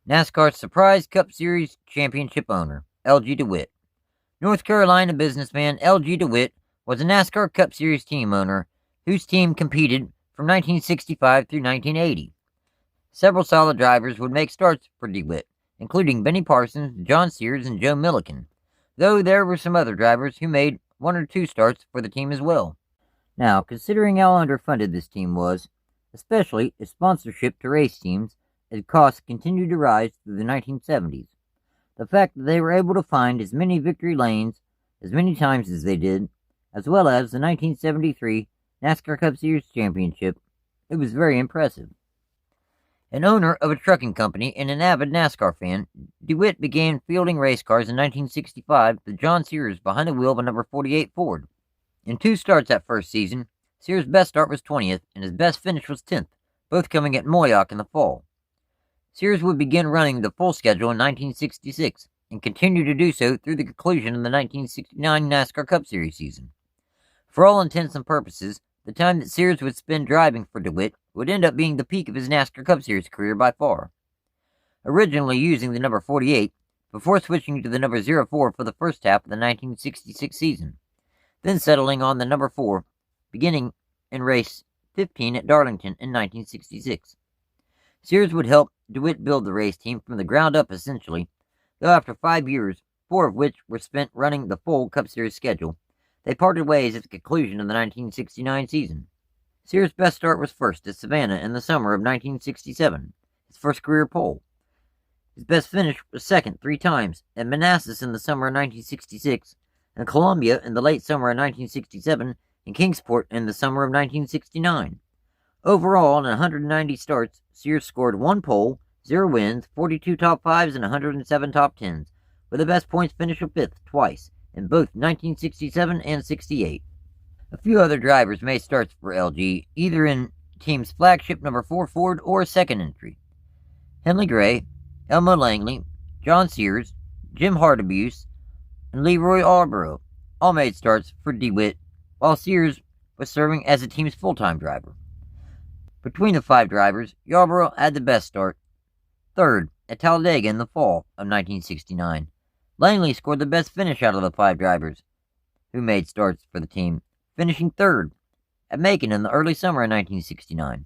NASCAR's surprise Cup Series championship owner, L.G. DeWitt. North Carolina businessman L.G. DeWitt was a NASCAR Cup Series team owner whose team competed from 1965 through 1980. Several solid drivers would make starts for DeWitt, including Benny Parsons, John Sears, and Joe Millikan, though there were some other drivers who made one or two starts for the team as well. Now, considering how underfunded this team was, especially its sponsorship to race teams, as costs continued to rise through the 1970s, the fact that they were able to find as many victory lanes as many times as they did, as well as the 1973 NASCAR Cup Series championship, it was very impressive. An owner of a trucking company and an avid NASCAR fan, DeWitt began fielding race cars in 1965 with John Sears behind the wheel of a number 48 Ford. In 2 starts that first season, Sears' best start was 20th and his best finish was 10th, both coming at Moyock in the fall. Sears would begin running the full schedule in 1966 and continue to do so through the conclusion of the 1969 NASCAR Cup Series season. For all intents and purposes, the time that Sears would spend driving for DeWitt would end up being the peak of his NASCAR Cup Series career by far. Originally using the number 48, before switching to the number 04 for the first half of the 1966 season, then settling on the number 4, beginning in race 15 at Darlington in 1966. Sears would help DeWitt build the race team from the ground up essentially, though after 5 years, 4 of which were spent running the full Cup Series schedule, they parted ways at the conclusion of the 1969 season. Sears' best start was first at Savannah in the summer of 1967, his first career pole. His best finish was second 3 times at Manassas in the summer of 1966, and Columbia in the late summer of 1967, and Kingsport in the summer of 1969. Overall, in 190 starts, Sears scored 1 pole, 0 wins, 42 top 5s, and 107 top 10s, with a best points finish of 5th twice, in both 1967 and 68. A few other drivers made starts for LG, either in team's flagship number 4 Ford or second entry. Henley Gray, Elmo Langley, John Sears, Jim Hardabuse, and Leroy Arborough all made starts for DeWitt, while Sears was serving as the team's full-time driver. Between the 5 drivers, Yarborough had the best start, third at Talladega in the fall of 1969. Langley scored the best finish out of the 5 drivers who made starts for the team, finishing third at Macon in the early summer of 1969.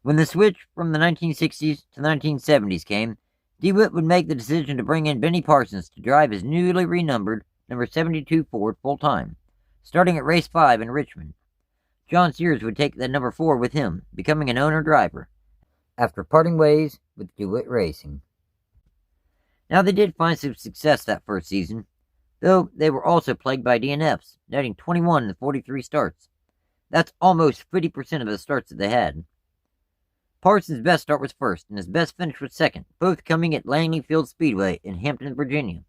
When the switch from the 1960s to the 1970s came, DeWitt would make the decision to bring in Benny Parsons to drive his newly renumbered number 72 Ford full-time, starting at race 5 in Richmond. John Sears would take the number 4 with him, becoming an owner-driver, after parting ways with DeWitt Racing. Now, they did find some success that first season, though they were also plagued by DNFs, netting 21 in 43 starts. That's almost 50% of the starts that they had. Parsons' best start was first, and his best finish was second, both coming at Langley Field Speedway in Hampton, Virginia.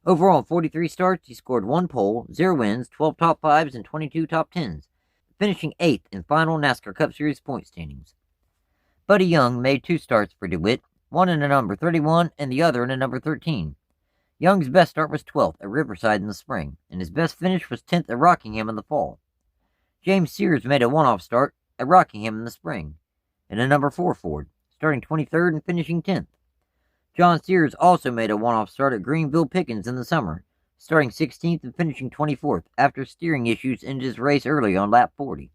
Overall, in 43 starts, he scored 1 pole, 0 wins, 12 top 5s, and 22 top 10s, finishing 8th in final NASCAR Cup Series point standings. Buddy Young made 2 starts for DeWitt, one in a number 31 and the other in a number 13. Young's best start was 12th at Riverside in the spring, and his best finish was 10th at Rockingham in the fall. James Sears made a one-off start at Rockingham in the spring, in a number 4 Ford, starting 23rd and finishing 10th. John Sears also made a one-off start at Greenville Pickens in the summer, starting 16th and finishing 24th after steering issues ended his race early on lap 40.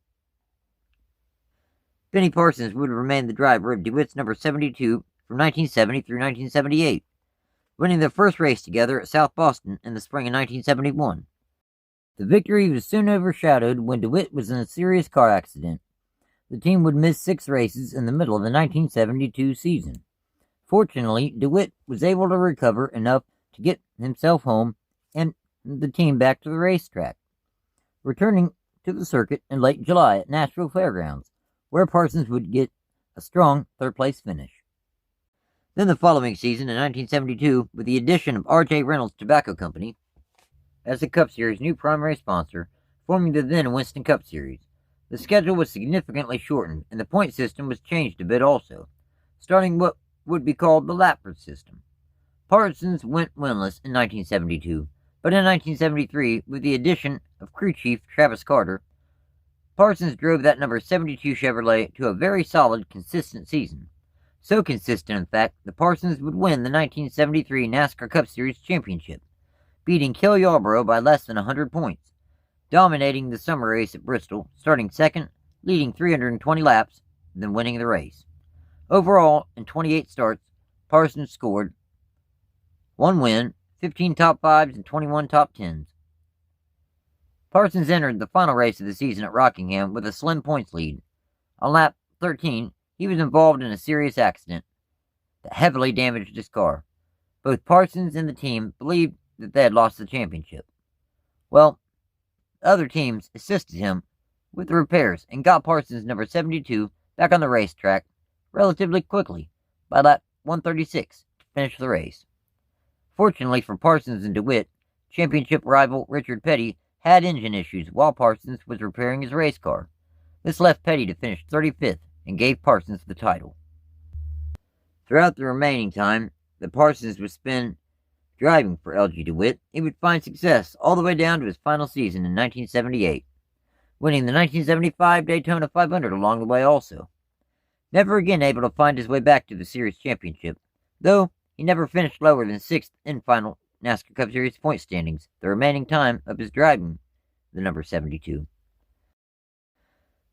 Benny Parsons would remain the driver of DeWitt's number 72 from 1970 through 1978, winning their first race together at South Boston in the spring of 1971. The victory was soon overshadowed when DeWitt was in a serious car accident. The team would miss 6 races in the middle of the 1972 season. Fortunately, DeWitt was able to recover enough to get himself home and the team back to the racetrack, returning to the circuit in late July at Nashville Fairgrounds, where Parsons would get a strong third-place finish. Then the following season, in 1972, with the addition of R.J. Reynolds Tobacco Company as the Cup Series' new primary sponsor, forming the then Winston Cup Series, the schedule was significantly shortened, and the point system was changed a bit also, starting what would be called the Lapford system. Parsons went winless in 1972, but in 1973, with the addition of crew chief Travis Carter, Parsons drove that number 72 Chevrolet to a very solid, consistent season. So consistent, in fact, that Parsons would win the 1973 NASCAR Cup Series championship, beating Cale Yarborough by less than 100 points, dominating the summer race at Bristol, starting second, leading 320 laps, then winning the race. Overall, in 28 starts, Parsons scored 1 win, 15 top 5s, and 21 top 10s. Parsons entered the final race of the season at Rockingham with a slim points lead. On lap 13, he was involved in a serious accident that heavily damaged his car. Both Parsons and the team believed that they had lost the championship. Well, other teams assisted him with the repairs and got Parsons number 72 back on the racetrack relatively quickly by lap 136 to finish the race. Fortunately for Parsons and DeWitt, championship rival Richard Petty had engine issues while Parsons was repairing his race car. This left Petty to finish 35th and gave Parsons the title. Throughout the remaining time that Parsons would spend driving for L.G. DeWitt, he would find success all the way down to his final season in 1978, winning the 1975 Daytona 500 along the way also. Never again able to find his way back to the series championship, though he never finished lower than 6th in final NASCAR Cup Series point standings the remaining time of his driving the number 72.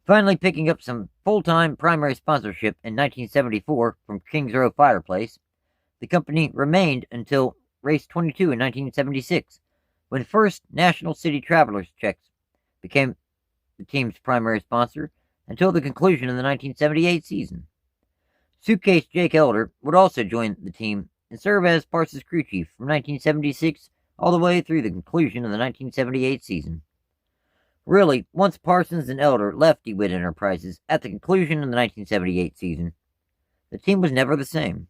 Finally picking up some full-time primary sponsorship in 1974 from Kings Row Fireplace, the company remained until race 22 in 1976, when First National City Travelers Checks became the team's primary sponsor until the conclusion of the 1978 season. Suitcase Jake Elder would also join the team and serve as Parsons' crew chief from 1976 all the way through the conclusion of the 1978 season. Really, once Parsons and Elder left DeWitt Enterprises at the conclusion of the 1978 season, the team was never the same.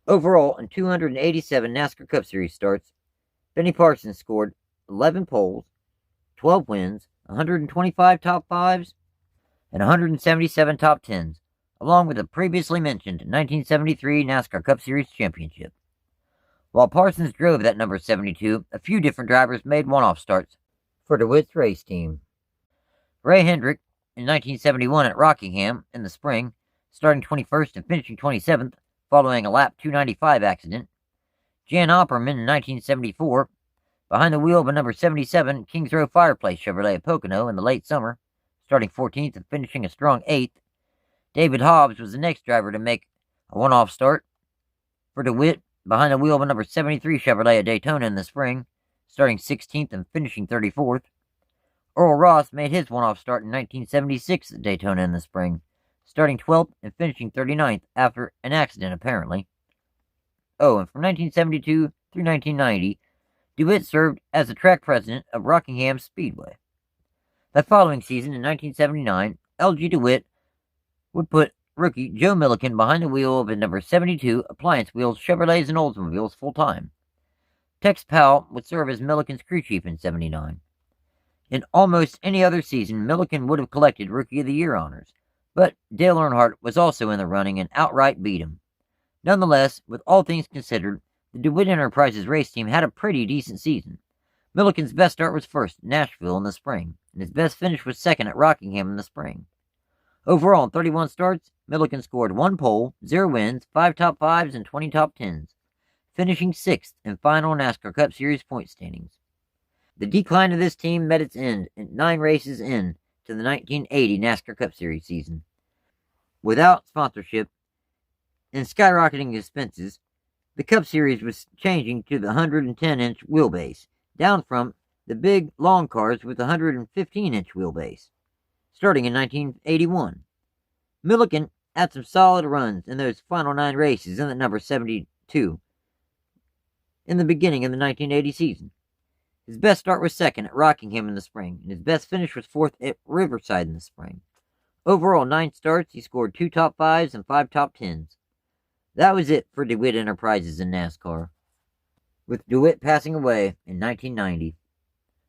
Overall, in 287 NASCAR Cup Series starts, Benny Parsons scored 11 poles, 12 wins, 125 top 5s, and 177 top 10s, along with the previously mentioned 1973 NASCAR Cup Series championship. While Parsons drove that number 72, a few different drivers made one-off starts for DeWitt's race team. Ray Hendrick, in 1971 at Rockingham in the spring, starting 21st and finishing 27th, following a lap 295 accident. Jan Opperman in 1974, behind the wheel of a number 77 Kings Row Fireplace Chevrolet at Pocono in the late summer, starting 14th and finishing a strong 8th. David Hobbs was the next driver to make a one-off start for DeWitt, behind the wheel of a number 73 Chevrolet at Daytona in the spring, starting 16th and finishing 34th. Earl Ross made his one-off start in 1976 at Daytona in the spring, starting 12th and finishing 39th after an accident apparently. Oh, and from 1972 through 1990, DeWitt served as the track president of Rockingham Speedway. That following season, in 1979, L.G. DeWitt would put rookie Joe Millikan behind the wheel of a number 72 Appliance Wheels Chevrolets and Oldsmobiles full-time. Tex Powell would serve as Millikan's crew chief in 79. In almost any other season, Millikan would have collected Rookie of the Year honors, but Dale Earnhardt was also in the running and outright beat him. Nonetheless, with all things considered, the DeWitt Enterprises race team had a pretty decent season. Millikan's best start was first at Nashville in the spring, and his best finish was second at Rockingham in the spring. Overall, in 31 starts, Millikan scored 1 pole, 0 wins, 5 top 5s, and 20 top 10s, finishing 6th in final NASCAR Cup Series point standings. The decline of this team met its end 9 races in to the 1980 NASCAR Cup Series season. Without sponsorship and skyrocketing expenses, the Cup Series was changing to the 110-inch wheelbase, down from the big long cars with the 115-inch wheelbase, starting in 1981. Millikan had some solid runs in those final 9 races in the number 72 in the beginning of the 1980 season. His best start was second at Rockingham in the spring, and his best finish was 4th at Riverside in the spring. Overall, 9 starts, he scored 2 top 5s and 5 top 10s. That was it for DeWitt Enterprises in NASCAR, with DeWitt passing away in 1990.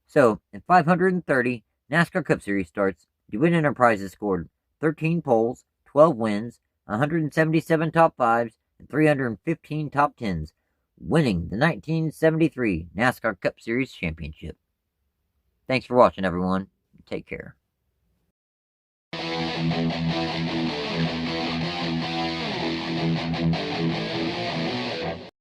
So, in 530 NASCAR Cup Series starts, DeWitt Enterprises scored 13 poles, 12 wins, 177 top 5s, and 315 top 10s, winning the 1973 NASCAR Cup Series championship. Thanks for watching, everyone. Take care.